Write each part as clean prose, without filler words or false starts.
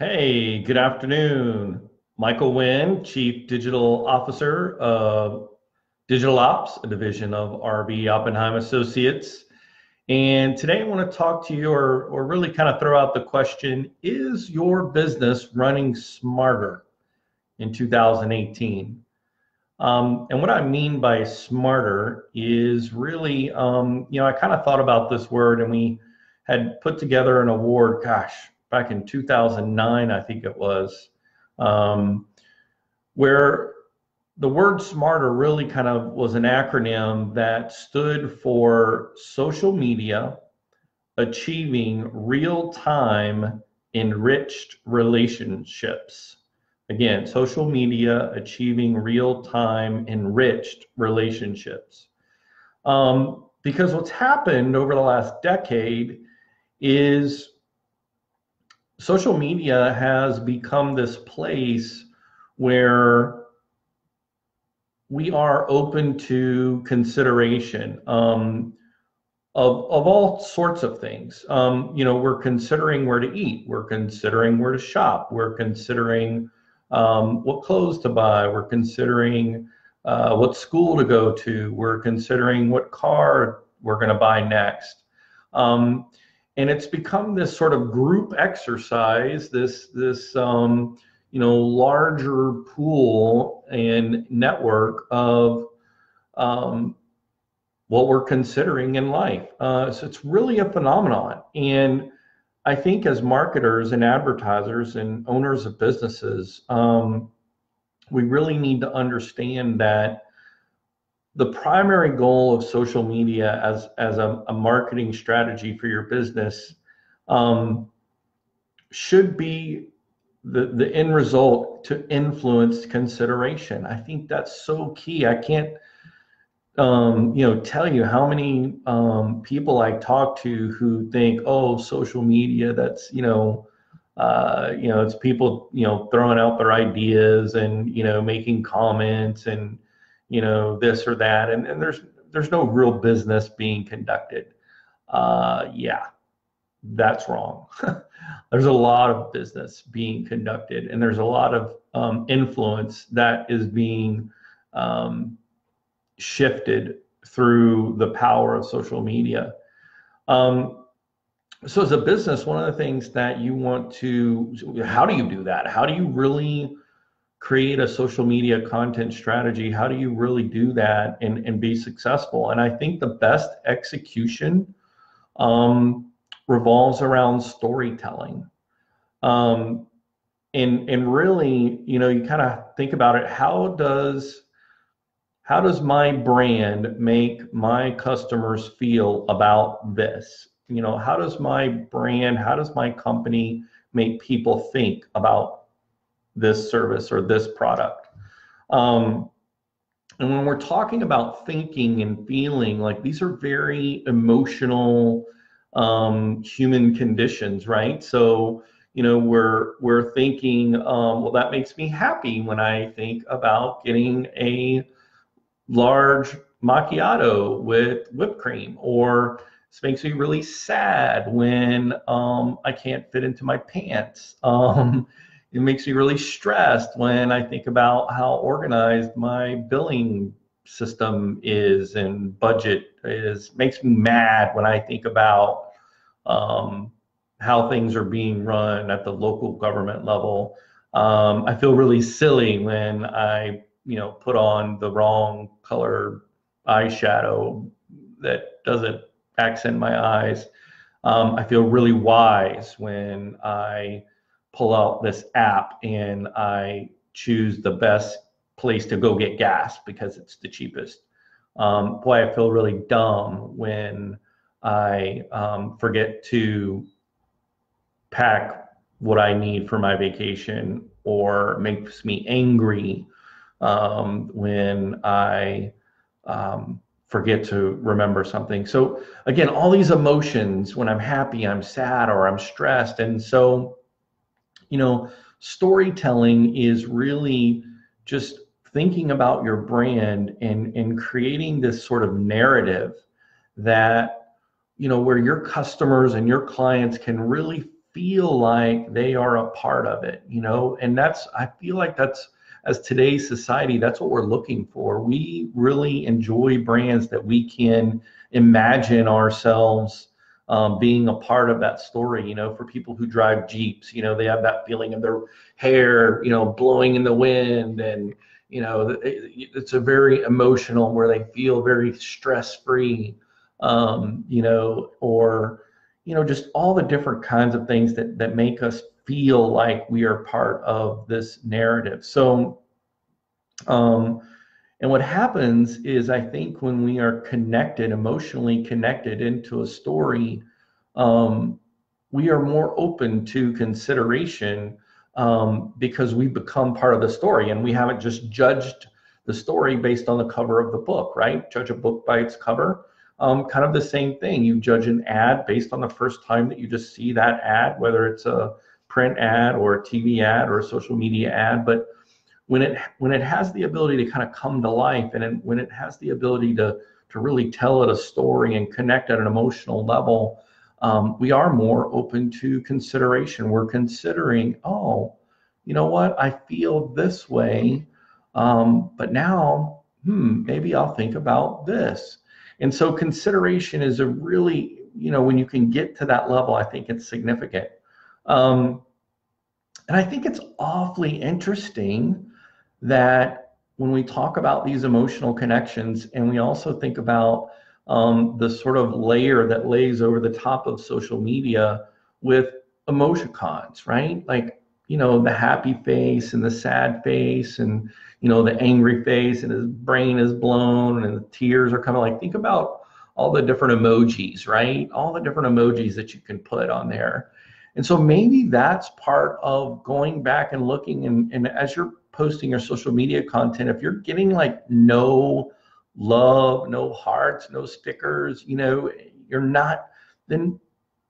Hey, good afternoon. Michael Wynn, Chief Digital Officer of Digital Ops, a division of RB Oppenheim Associates. And today I want to talk to you or really kind of throw out the question, is your business running smarter in 2018? And what I mean by smarter is really, I kind of thought about this word and we had put together an award, gosh, back in 2009, I think it was, um, where the word smarter really kind of was an acronym that stood for social media achieving real-time enriched relationships. Again, social media achieving real-time enriched relationships. Because what's happened over the last decade is social media has become this place where we are open to consideration of all sorts of things. We're considering where to eat. We're considering where to shop. We're considering what clothes to buy. We're considering what school to go to. We're considering what car we're going to buy next. And it's become this sort of group exercise, this larger pool and network of what we're considering in life. So it's really a phenomenon. And I think as marketers and advertisers and owners of businesses, we really need to understand that the primary goal of social media as a marketing strategy for your business should be the end result to influence consideration. I think that's so key. I can't tell you how many people I talk to who think, oh, social media, that's, it's people, throwing out their ideas and, making comments and, this or that. And there's no real business being conducted. Yeah, that's wrong. There's a lot of business being conducted and there's a lot of influence that is being shifted through the power of social media. So as a business, one of the things that you want to, how do you do that? How do you really create a social media content strategy? How do you really do that and be successful? And I think the best execution revolves around storytelling. And really, you kind of think about it, how does my brand make my customers feel about this? How does my brand, how does my company make people think about this service or this product? And when we're talking about thinking and feeling, like these are very emotional human conditions, right? So, we're thinking, well, that makes me happy when I think about getting a large macchiato with whipped cream, or this makes me really sad when I can't fit into my pants. It makes me really stressed when I think about how organized my billing system is and budget is. Makes me mad when I think about how things are being run at the local government level. I feel really silly when I put on the wrong color eyeshadow that doesn't accent my eyes. I feel really wise when I pull out this app and I choose the best place to go get gas because it's the cheapest. Boy, I feel really dumb when I forget to pack what I need for my vacation, or makes me angry when I forget to remember something. So again, all these emotions, when I'm happy, I'm sad, or I'm stressed. And so, storytelling is really just thinking about your brand and creating this sort of narrative that, where your customers and your clients can really feel like they are a part of it, you know, and I feel like that's, as today's society, that's what we're looking for. We really enjoy brands that we can imagine ourselves being a part of that story. You know, for people who drive Jeeps, you know, they have that feeling of their hair, you know, blowing in the wind, and you know, it's a very emotional, where they feel very stress-free, you know, or you know, just all the different kinds of things that make us feel like we are part of this narrative. So, and what happens is, I think when we are connected, emotionally connected into a story, um, we are more open to consideration, because we become part of the story, and we haven't just judged the story based on the cover of the book, right? Judge a book by its cover. Kind of the same thing. You judge an ad based on the first time that you just see that ad, whether it's a print ad or a TV ad or a social media ad. But when it has the ability to kind of come to life, and when it has the ability to really tell it a story and connect at an emotional level, we are more open to consideration. We're considering, oh, you know what, I feel this way, but now, maybe I'll think about this. And so consideration is a really, you know, when you can get to that level, I think it's significant. And I think it's awfully interesting that when we talk about these emotional connections, and we also think about the sort of layer that lays over the top of social media with emoticons, right? Like, you know, the happy face and the sad face, and you know, the angry face, and his brain is blown and the tears are coming. Like, think about all the different emojis, right? All the different emojis that you can put on there. And so maybe that's part of going back and looking, and as you're posting your social media content, if you're getting like no love, no hearts, no stickers, you know, you're not, then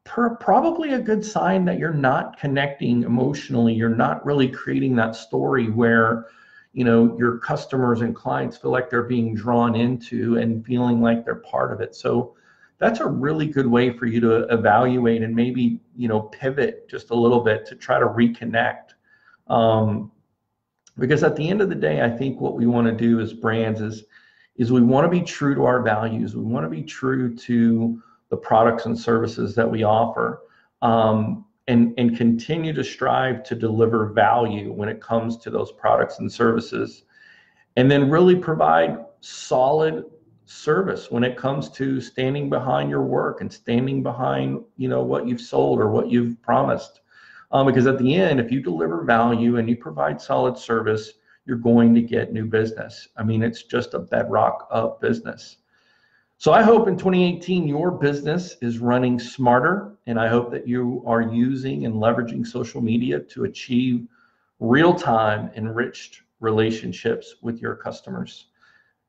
probably a good sign that you're not connecting emotionally. You're not really creating that story where, you know, your customers and clients feel like they're being drawn into and feeling like they're part of it. So that's a really good way for you to evaluate and maybe, you know, pivot just a little bit to try to reconnect. Because at the end of the day, I think what we want to do as brands is we want to be true to our values. We want to be true to the products and services that we offer, and continue to strive to deliver value when it comes to those products and services, and then really provide solid service when it comes to standing behind your work and standing behind, you know, what you've sold or what you've promised. Because at the end, if you deliver value and you provide solid service, you're going to get new business. I mean, it's just a bedrock of business. So I hope in 2018 your business is running smarter, and I hope that you are using and leveraging social media to achieve real-time enriched relationships with your customers.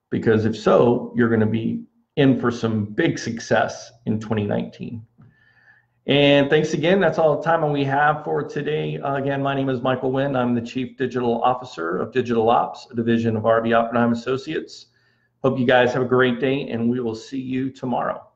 Because if so, you're going to be in for some big success in 2019. And thanks again. That's all the time we have for today. Again, my name is Michael Wynn. I'm the Chief Digital Officer of Digital Ops, a division of RB Oppenheim Associates. Hope you guys have a great day, and we will see you tomorrow.